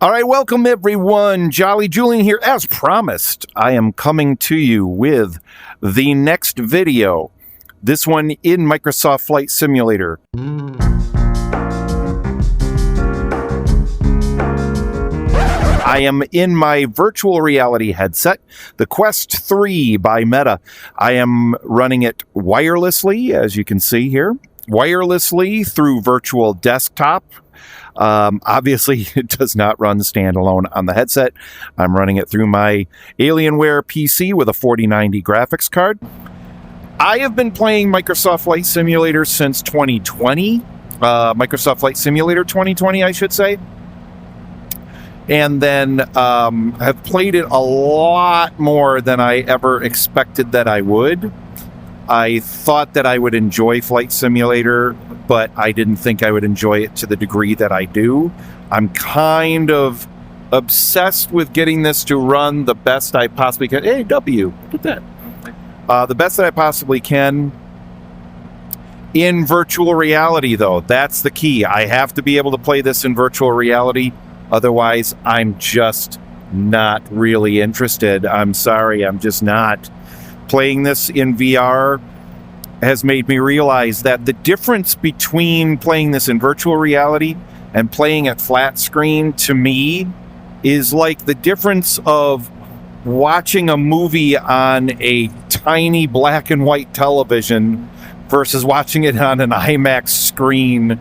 All right, welcome everyone. Jolly Julian here. As promised, I am coming to you with the next video. This one in Microsoft Flight Simulator. I am in my virtual reality headset, the Quest 3 by Meta. I am running it wirelessly, as you can see here, wirelessly through virtual desktop. Obviously, it does not run standalone on the headset. I'm running it through my Alienware PC with a 4090 graphics card. I have been playing Microsoft Flight Simulator since 2020. Microsoft Flight Simulator 2020, I should say. And then have played it a lot more than I ever expected that I would. I thought that I would enjoy Flight Simulator, but I didn't think I would enjoy it to the degree that I do. I'm kind of obsessed with getting this to run the best I possibly can. Hey, W, look at that. The best that I possibly can in virtual reality, though. That's the key. I have to be able to play this in virtual reality. Otherwise, I'm just not really interested. I'm sorry, I'm just not. Playing this in VR has made me realize that the difference between playing this in virtual reality and playing at flat screen, to me, is like the difference of watching a movie on a tiny black and white television versus watching it on an IMAX screen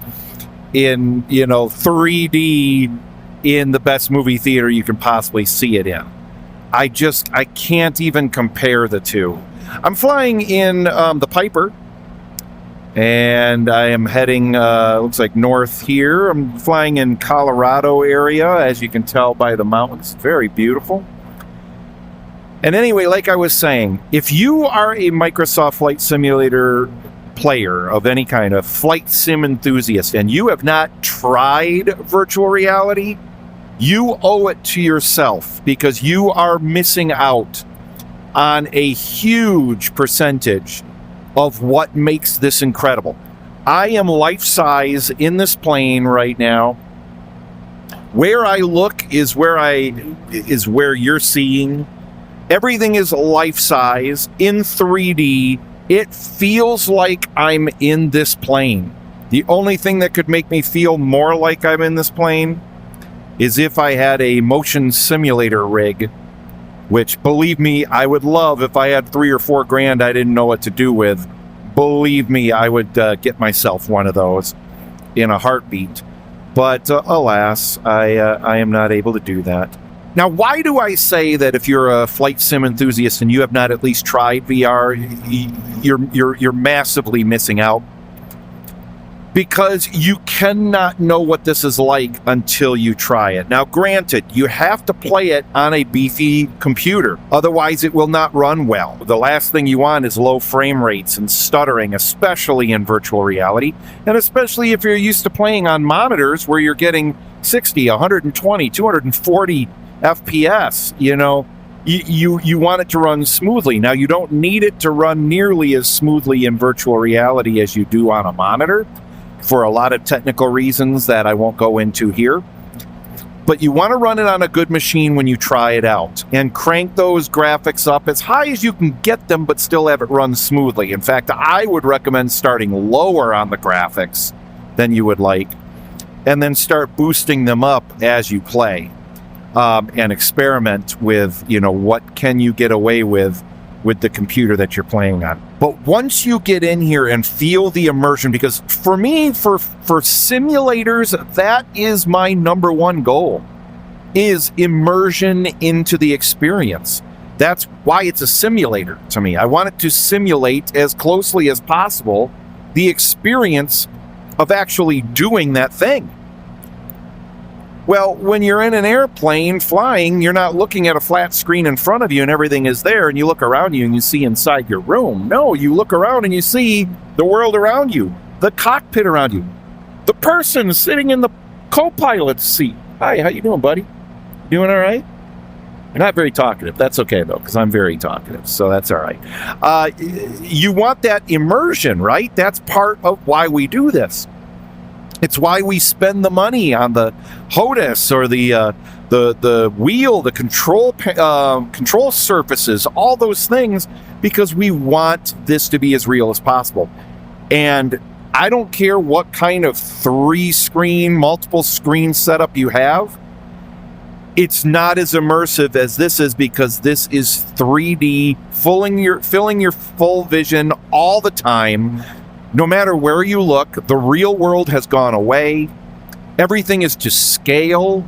in, 3D in the best movie theater you can possibly see it in. I can't even compare the two. I'm flying in the Piper, and I am heading, looks like north here. I'm flying in Colorado area, as you can tell by the mountains. Very beautiful. And anyway, like I was saying, if you are a Microsoft Flight Simulator player of any kind, of flight sim enthusiast, and you have not tried virtual reality, you owe it to yourself, because you are missing out on a huge percentage of what makes this incredible. I am life-size in this plane right now. Where I look is where you're seeing. Everything is life-size in 3D. It feels like I'm in this plane. The only thing that could make me feel more like I'm in this plane is if I had a motion simulator rig, which, believe me, I would love. If I had $3 or $4 grand I didn't know what to do with, believe me, I would get myself one of those in a heartbeat. But alas, I am not able to do that. Now, why do I say that if you're a flight sim enthusiast and you have not at least tried VR, you're massively missing out? Because you cannot know what this is like until you try it. Now, granted, you have to play it on a beefy computer. Otherwise, it will not run well. The last thing you want is low frame rates and stuttering, especially in virtual reality. And especially if you're used to playing on monitors where you're getting 60, 120, 240 FPS. You want it to run smoothly. Now, you don't need it to run nearly as smoothly in virtual reality as you do on a monitor, for a lot of technical reasons that I won't go into here. But you want to run it on a good machine when you try it out, and crank those graphics up as high as you can get them, but still have it run smoothly. In fact, I would recommend starting lower on the graphics than you would like, and then start boosting them up as you play, and experiment with, what can you get away with the computer that you're playing on. But once you get in here and feel the immersion, because for me, for simulators, that is my number one goal, is immersion into the experience. That's why it's a simulator to me. I want it to simulate as closely as possible the experience of actually doing that thing. Well, when you're in an airplane flying, you're not looking at a flat screen in front of you and everything is there, and you look around you and you see inside your room. No, you look around and you see the world around you, the cockpit around you, the person sitting in the co-pilot's seat. Hi, how you doing, buddy? Doing all right? You're not very talkative. That's okay, though, because I'm very talkative, so that's all right. You want that immersion, right? That's part of why we do this. It's why we spend the money on the HOTAS or the wheel, the control surfaces, all those things, because we want this to be as real as possible. And I don't care what kind of 3-screen, multiple screen setup you have. It's not as immersive as this is, because this is 3D, filling your full vision all the time. No matter where you look, the real world has gone away. Everything is to scale.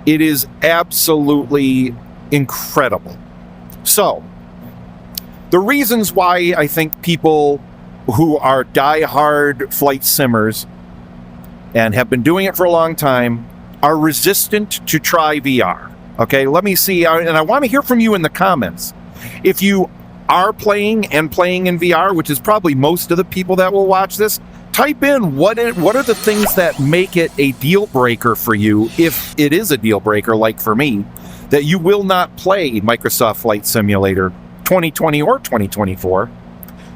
It is absolutely incredible. So, the reasons why I think people who are die-hard flight simmers and have been doing it for a long time are resistant to try VR. Okay, let me see, and I want to hear from you in the comments. If you are playing in VR, which is probably most of the people that will watch this, type in what are the things that make it a deal breaker for you, if it is a deal breaker like for me, that you will not play Microsoft Flight Simulator 2020 or 2024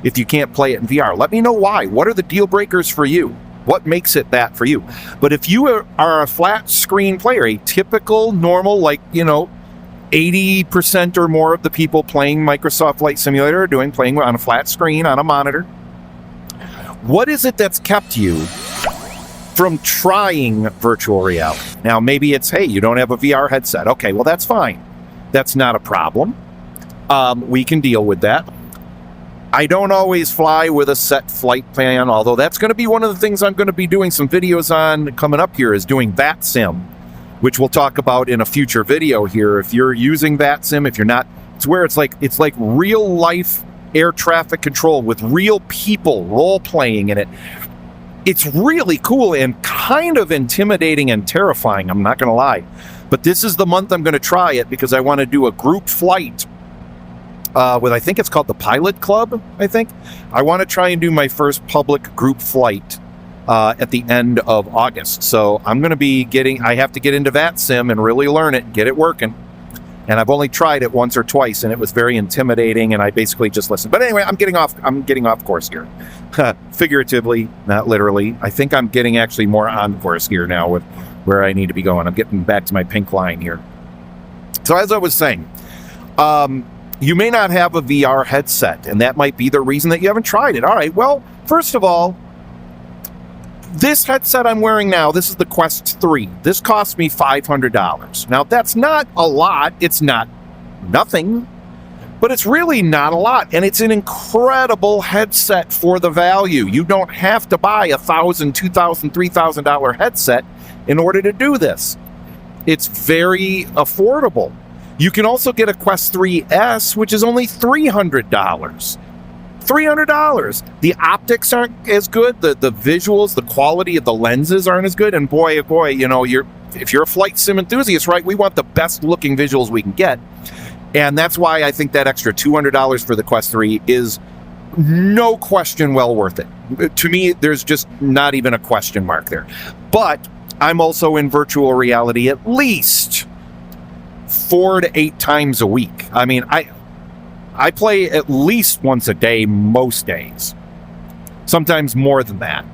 if you can't play it in VR. Let me know why. What are the deal breakers for you? What makes it that for you? But if you are a flat screen player, a typical, normal, 80% or more of the people playing Microsoft Flight Simulator are playing on a flat screen, on a monitor, what is it that's kept you from trying virtual reality? Now, maybe it's, hey, you don't have a VR headset. Okay, well, that's fine. That's not a problem. We can deal with that. I don't always fly with a set flight plan, although that's going to be one of the things I'm going to be doing some videos on coming up here, is doing VATSIM, which we'll talk about in a future video here. If you're using VATSIM, if you're not, it's where it's like real life air traffic control with real people role playing in it. It's really cool and kind of intimidating and terrifying, I'm not going to lie. But this is the month I'm going to try it, because I want to do a group flight with, I think it's called the Pilot Club, I think. I want to try and do my first public group flight at the end of August. So I'm going to be I have to get into VATSIM and really learn it, get it working. And I've only tried it once or twice, and it was very intimidating, and I basically just listened. But anyway, I'm getting off course here. Figuratively, not literally. I think I'm getting actually more on course here now with where I need to be going. I'm getting back to my pink line here. So as I was saying, you may not have a VR headset, and that might be the reason that you haven't tried it. All right, well, first of all, this headset I'm wearing now, this is the Quest 3. This cost me $500. Now, that's not a lot. It's not nothing, but it's really not a lot. And it's an incredible headset for the value. You don't have to buy a $1,000, $2,000, $3,000 headset in order to do this. It's very affordable. You can also get a Quest 3S, which is only $300. $300. The optics aren't as good. The visuals, the quality of the lenses aren't as good. And boy, oh boy, if you're a flight sim enthusiast, right, we want the best looking visuals we can get. And that's why I think that extra $200 for the Quest 3 is no question well worth it. To me, there's just not even a question mark there. But I'm also in virtual reality at least 4 to 8 times a week. I mean, I play at least once a day most days. Sometimes more than that.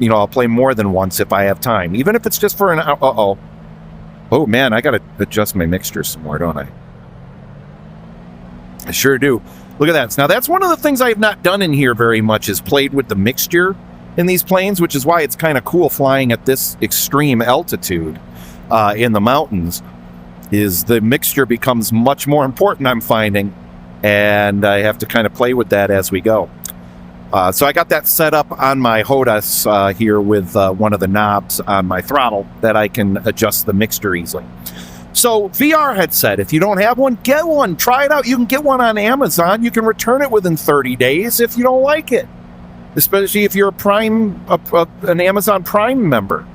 I'll play more than once if I have time, even if it's just for an hour. Oh man, I gotta adjust my mixture some more, don't I? I sure do. Look at that. Now that's one of the things I have not done in here very much, is played with the mixture in these planes, which is why it's kind of cool flying at this extreme altitude in the mountains. Is the mixture becomes much more important, I'm finding, and I have to kind of play with that as we go. So I got that set up on my HOTAS here with one of the knobs on my throttle that I can adjust the mixture easily. So VR headset, if you don't have one, get one. Try it out. You can get one on Amazon. You can return it within 30 days if you don't like it, especially if you're an Amazon Prime member.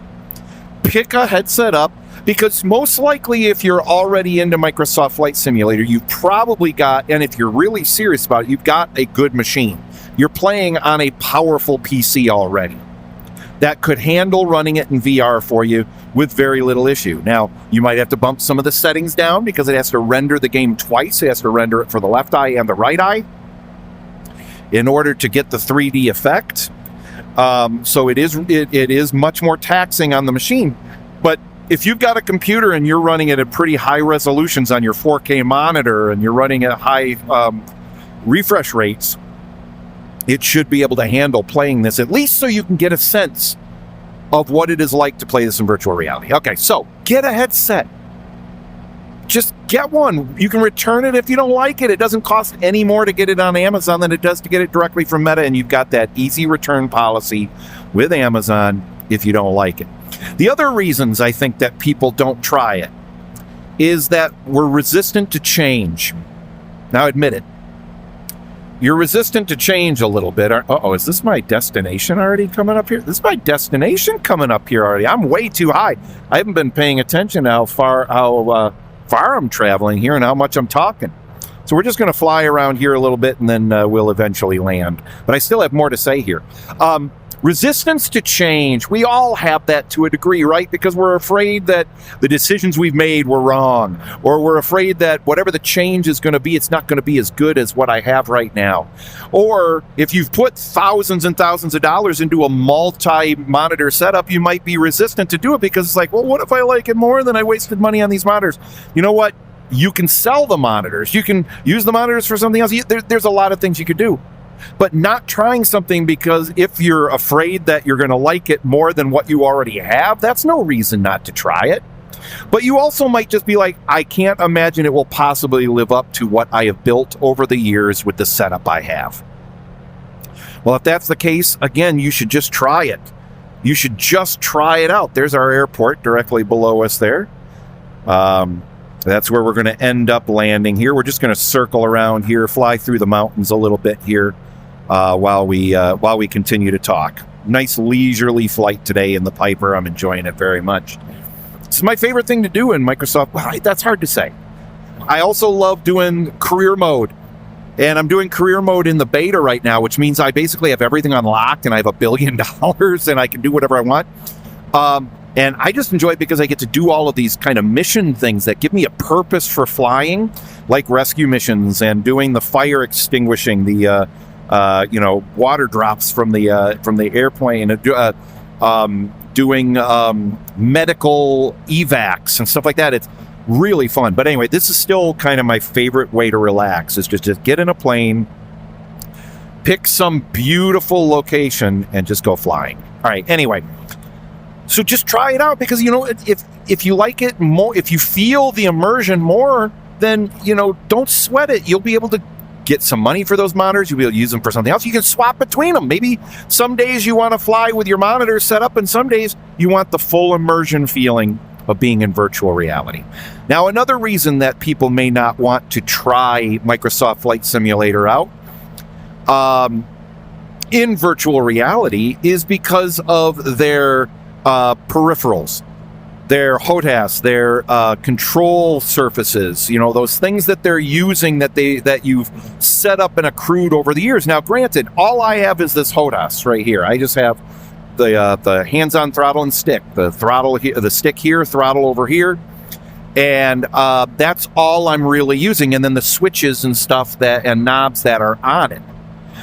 Pick a headset up, because most likely if you're already into Microsoft Flight Simulator, you've probably got, and if you're really serious about it, you've got a good machine. You're playing on a powerful PC already that could handle running it in VR for you with very little issue. Now, you might have to bump some of the settings down because it has to render the game twice. It has to render it for the left eye and the right eye in order to get the 3D effect. So it is much more taxing on the machine. But if you've got a computer and you're running it at pretty high resolutions on your 4K monitor and you're running at high refresh rates, it should be able to handle playing this, at least so you can get a sense of what it is like to play this in virtual reality. Okay, so get a headset. Just get one. You can return it if you don't like it. It doesn't cost any more to get it on Amazon than it does to get it directly from Meta, and you've got that easy return policy with Amazon if you don't like it. The other reasons I think that people don't try it is that we're resistant to change. Now, admit it. You're resistant to change a little bit. Is this my destination already coming up here? This is my destination coming up here already. I'm way too high. I haven't been paying attention to how far I'm traveling here and how much I'm talking. So we're just going to fly around here a little bit and then we'll eventually land. But I still have more to say here. Resistance to change. We all have that to a degree, right? Because we're afraid that the decisions we've made were wrong, or we're afraid that whatever the change is going to be, it's not going to be as good as what I have right now. Or if you've put thousands and thousands of dollars into a multi-monitor setup, you might be resistant to do it because it's like, well, what if I like it more than I wasted money on these monitors? You know what? You can sell the monitors. You can use the monitors for something else. There's a lot of things you could do. But not trying something because if you're afraid that you're going to like it more than what you already have, that's no reason not to try it. But you also might just be like, I can't imagine it will possibly live up to what I have built over the years with the setup I have. Well, if that's the case, again, you should just try it. You should just try it out. There's our airport directly below us there. That's where we're going to end up landing here. We're just going to circle around here, fly through the mountains a little bit here while we continue to talk. Nice leisurely flight today in the Piper. I'm enjoying it very much. It's my favorite thing to do in Microsoft. Well, that's hard to say. I also love doing career mode. And I'm doing career mode in the beta right now, which means I basically have everything unlocked and I have $1 billion and I can do whatever I want. And I just enjoy it because I get to do all of these kind of mission things that give me a purpose for flying, like rescue missions and doing the fire extinguishing, the water drops from the airplane, doing medical evacs and stuff like that. It's really fun. But anyway, this is still kind of my favorite way to relax, is just get in a plane, pick some beautiful location, and just go flying. All right. Anyway. So just try it out because, if you like it more, if you feel the immersion more, then, don't sweat it. You'll be able to get some money for those monitors. You'll be able to use them for something else. You can swap between them. Maybe some days you want to fly with your monitor set up and some days you want the full immersion feeling of being in virtual reality. Now, another reason that people may not want to try Microsoft Flight Simulator out in virtual reality is because of their peripherals, their HOTAS, their control surfaces, those things that they're using that you've set up and accrued over the years. Now, granted, all I have is this HOTAS right here. I just have the hands-on throttle and stick, the throttle here, the stick here, throttle over here, and that's all I'm really using. And then the switches and stuff and knobs that are on it.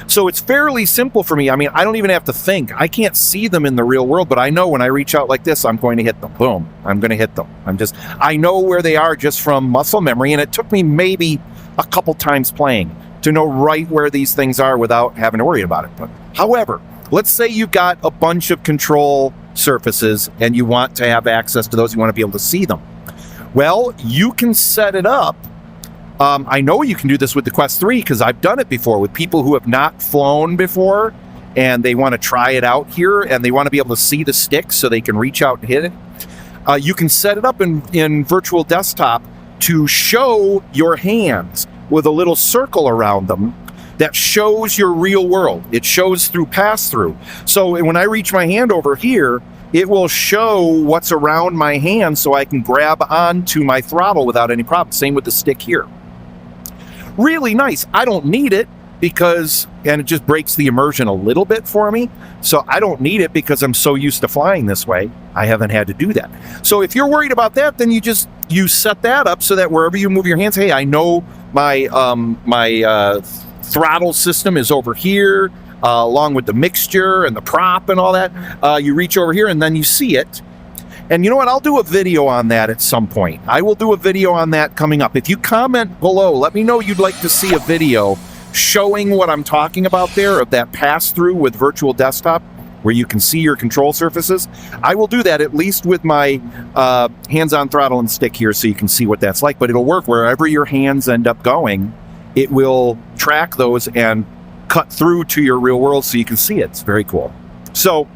So it's fairly simple for me. I mean, I don't even have to think. I can't see them in the real world, but I know when I reach out like this, I'm going to hit them. Boom. I'm going to hit them. I know where they are just from muscle memory, and it took me maybe a couple times playing to know right where these things are without having to worry about it. But, however, let's say you've got a bunch of control surfaces and you want to have access to those. You want to be able to see them. Well, you can set it up. I know you can do this with the Quest 3 because I've done it before with people who have not flown before and they want to try it out here and they want to be able to see the stick so they can reach out and hit it. You can set it up in virtual desktop to show your hands with a little circle around them that shows your real world. It shows through pass-through. So when I reach my hand over here, it will show what's around my hand so I can grab onto my throttle without any problem. Same with the stick here. Really nice. I don't need it and it just breaks the immersion a little bit for me. So I don't need it because I'm so used to flying this way. I haven't had to do that. So if you're worried about that, then you set that up so that wherever you move your hands, hey, I know my throttle system is over here. along with the mixture and the prop and all that. You reach over here and then you see it. And you know what? I'll do a video on that at some point. I will do a video on that coming up. If you comment below, let me know you'd like to see a video showing what I'm talking about there, of that pass-through with virtual desktop, where you can see your control surfaces. I will do that at least with my hands-on throttle and stick here, so you can see what that's like. But it'll work wherever your hands end up going. It will track those and cut through to your real world so you can see it. It's very cool. So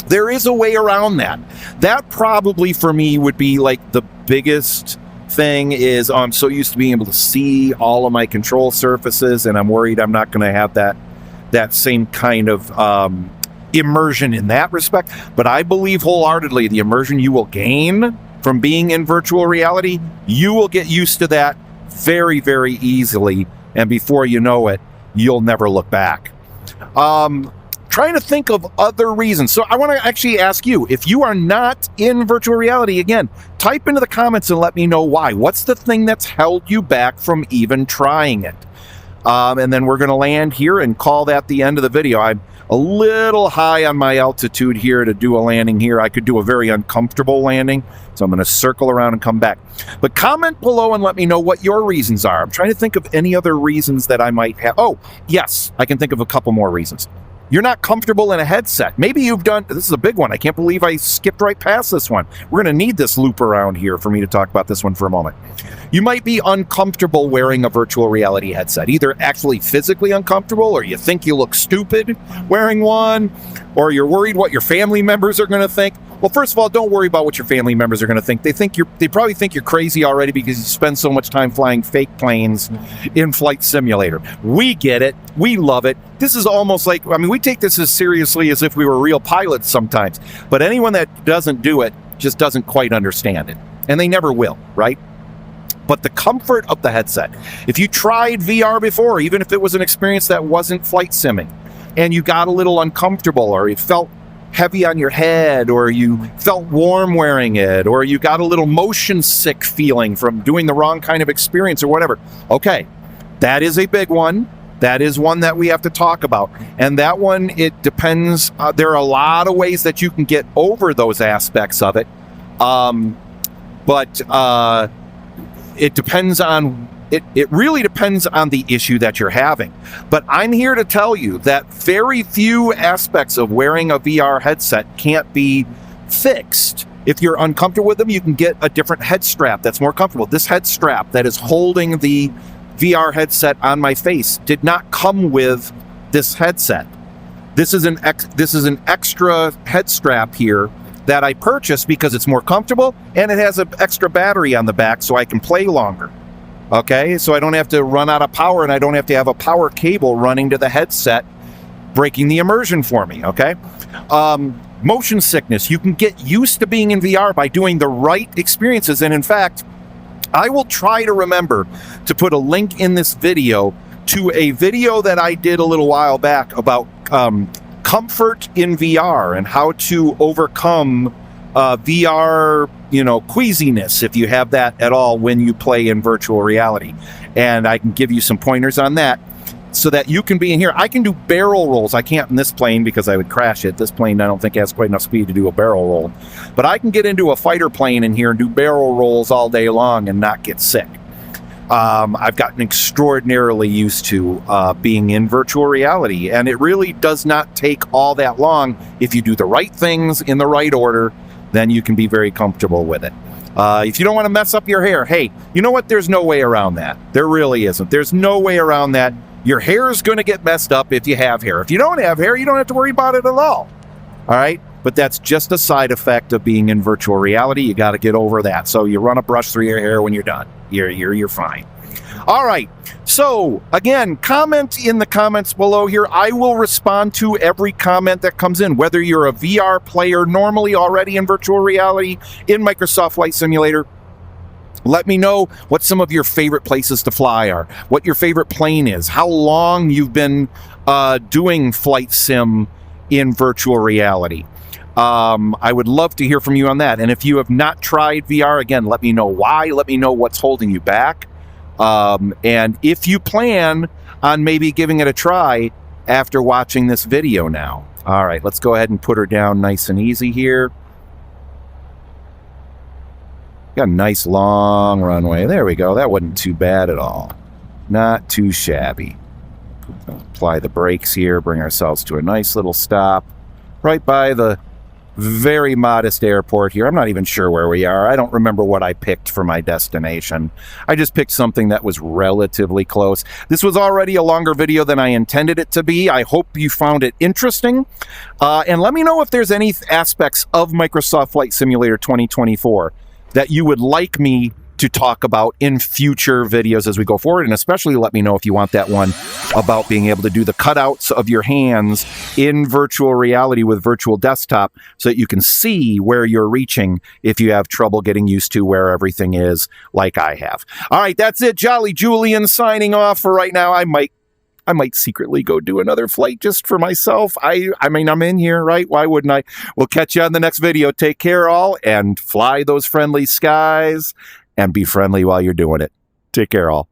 there is a way around that. That probably for me would be like the biggest thing, is I'm so used to being able to see all of my control surfaces, and I'm worried I'm not going to have that same kind of immersion in that respect. But I believe wholeheartedly the immersion you will gain from being in virtual reality, you will get used to that very, very easily, and before you know it, you'll never look back. Trying to think of other reasons. So I want to actually ask you, if you are not in virtual reality, again, type into the comments and let me know why. What's the thing that's held you back from even trying it? And then we're going to land here and call that the end of the video. I'm a little high on my altitude here to do a landing here. I could do a very uncomfortable landing, so I'm going to circle around and come back. But comment below and let me know what your reasons are. I'm trying to think of any other reasons that I might have. Oh, yes, I can think of a couple more reasons. You're not comfortable in a headset. Maybe you've done, this is a big one. I can't believe I skipped right past this one. We're going to need this loop around here for me to talk about this one for a moment. You might be uncomfortable wearing a virtual reality headset, either actually physically uncomfortable, or you think you look stupid wearing one, or you're worried what your family members are going to think. Well, first of all, don't worry about what your family members are going to think. They probably think you're crazy already because you spend so much time flying fake planes in Flight Simulator. We get it. We love it. This is almost like, I mean, we take this as seriously as if we were real pilots sometimes. But anyone that doesn't do it just doesn't quite understand it. And they never will, right? But the comfort of the headset. If you tried VR before, even if it was an experience that wasn't flight simming, and you got a little uncomfortable, or you felt heavy on your head, or you felt warm wearing it, or you got a little motion sick feeling from doing the wrong kind of experience or whatever. Okay, that is a big one. That is one that we have to talk about. And that one, it depends. There are a lot of ways that you can get over those aspects of it. But it depends on, it really depends on the issue that you're having. But I'm here to tell you that very few aspects of wearing a VR headset can't be fixed. If you're uncomfortable with them, you can get a different head strap that's more comfortable. This head strap that is holding the VR headset on my face did not come with this headset. This is an extra head strap here that I purchased because it's more comfortable, and it has an extra battery on the back so I can play longer. Okay, so I don't have to run out of power, and I don't have to have a power cable running to the headset, breaking the immersion for me, okay? Motion sickness. You can get used to being in VR by doing the right experiences, and in fact, I will try to remember to put a link in this video to a video that I did a little while back about comfort in VR and how to overcome VR, queasiness, if you have that at all when you play in virtual reality. And I can give you some pointers on that so that you can be in here. I can do barrel rolls. I can't in this plane because I would crash it. This plane, I don't think has quite enough speed to do a barrel roll. But I can get into a fighter plane in here and do barrel rolls all day long and not get sick. I've gotten extraordinarily used to being in virtual reality, and it really does not take all that long. If you do the right things in the right order, then you can be very comfortable with it. If you don't want to mess up your hair, hey, you know what? There's no way around that. There really isn't. There's no way around that. Your hair is going to get messed up if you have hair. If you don't have hair, you don't have to worry about it at all. All right? But that's just a side effect of being in virtual reality. You got to get over that. So you run a brush through your hair when you're done. You're fine. All right. So again, comment in the comments below here. I will respond to every comment that comes in, whether you're a VR player normally already in virtual reality in Microsoft Flight Simulator. Let me know what some of your favorite places to fly are, what your favorite plane is, how long you've been doing flight sim in virtual reality. I would love to hear from you on that. And if you have not tried VR, again, let me know why. Let me know what's holding you back. And if you plan on maybe giving it a try, after watching this video now. All right, let's go ahead and put her down nice and easy here. Got a nice long runway. There we go. That wasn't too bad at all. Not too shabby. Apply the brakes here, bring ourselves to a nice little stop right by the very modest airport here. I'm not even sure where we are. I don't remember what I picked for my destination. I just picked something that was relatively close. This was already a longer video than I intended it to be. I hope you found it interesting. And let me know if there's any aspects of Microsoft Flight Simulator 2024 that you would like me to talk about in future videos as we go forward. And especially let me know if you want that one about being able to do the cutouts of your hands in virtual reality with virtual desktop so that you can see where you're reaching if you have trouble getting used to where everything is like I have. All right, that's it. Jolly Julian signing off for right now. I might secretly go do another flight just for myself. I mean, I'm in here, right? Why wouldn't I? We'll catch you on the next video. Take care, all, and fly those friendly skies and be friendly while you're doing it. Take care, all.